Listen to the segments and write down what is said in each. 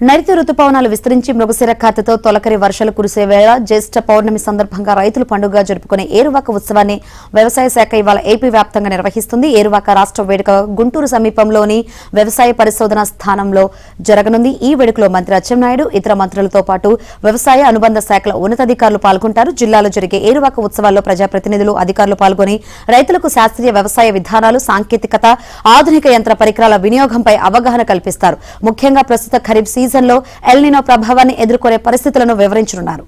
నైరుతి రుతుపవనాలు విస్తరించి మృగశిర ఖాతాతో తొలకరి వర్షాలు కురిసే వేళ జ్యేష్ఠ పౌర్ణమి సందర్భంగా రైతులు పండుగగా జరుపుకునే ఏరువాక ఉత్సవాన్ని వ్యవసాయ శాఖ ఇవాళ ఏపీ వ్యాప్తంగా నిర్వహిస్తుంది. ఏరువాక రాష్ట్ర వేడుక గుంటూరు సమీపంలోని వ్యవసాయ పరిశోధనా స్థానంలో జరగనుంది. ఈ వేడుకలో మంత్రి అచ్చెన్నాయుడు, ఇతర మంత్రులతో పాటు వ్యవసాయ అనుబంధ శాఖల ఉన్నతాధికారులు పాల్గొంటారు. జిల్లాలో జరిగే ఏరువాక ఉత్సవాల్లో ప్రజాప్రతినిధులు, అధికారులు పాల్గొని రైతులకు శాస్త్రీయ వ్యవసాయ విధానాలు, సాంకేతికత, ఆధునిక యంత్ర పరికరాల వినియోగంపై అవగాహన కల్పిస్తారు. ముఖ్యంగా ప్రస్తుత ఖరీఫ్ సీజన్లో ఎల్ నినో ప్రభావాన్ని ఎదుర్కొనే పరిస్థితులను వివరించనున్నారు.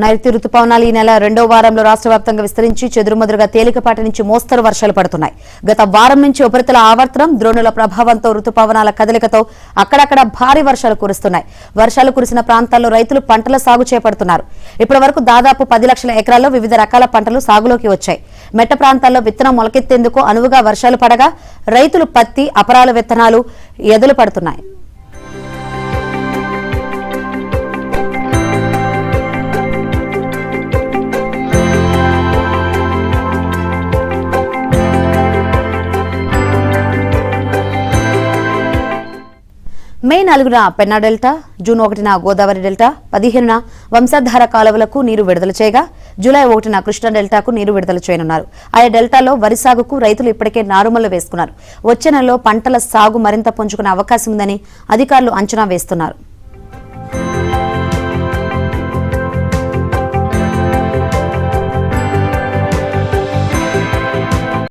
నైరుతి రుతుపవనాలు ఈ నెల 2వ వారంలో రాష్ట్ర వ్యాప్తంగా విస్తరించి చెదురుమదురుగా తేలికపాటి నుంచి మోస్తరు వర్షాలు పడుతున్నాయి. గత వారం నుంచి ఉపరితల ఆవర్తనం, ద్రోణుల ప్రభావంతో రుతుపవనాల కదలికతో అక్కడక్కడ భారీ వర్షాలు కురుస్తున్నాయి. వర్షాలు కురిసిన ప్రాంతాల్లో రైతులు పంటల సాగు చేపడుతున్నారు. ఇప్పటి వరకు దాదాపు 10 లక్షల ఎకరాల్లో వివిధ రకాల పంటలు సాగులోకి వచ్చాయి. మెట్ట ప్రాంతాల్లో విత్తనం మొలకెత్తేందుకు అనువుగా వర్షాలు పడగా రైతులు పత్తి, అపరాల విత్తనాలు ఎదులు పడుతున్నాయి. మే 4న పెన్నా డెల్టా, జూన్ 1న గోదావరి డెల్టా, 15న వంశధార కాలువలకు నీరు విడుదల చేయగా జూలై 1న కృష్ణా డెల్టాకు నీరు విడుదల చేయనున్నారు. ఆయా డెల్టాలో వరి సాగుకు రైతులు ఇప్పటికే నారుమళ్లు వేసుకున్నారు. వచ్చే నెలలో పంటల సాగు మరింత పుంజుకునే అవకాశం ఉందని అధికారులు అంచనా వేస్తున్నారు.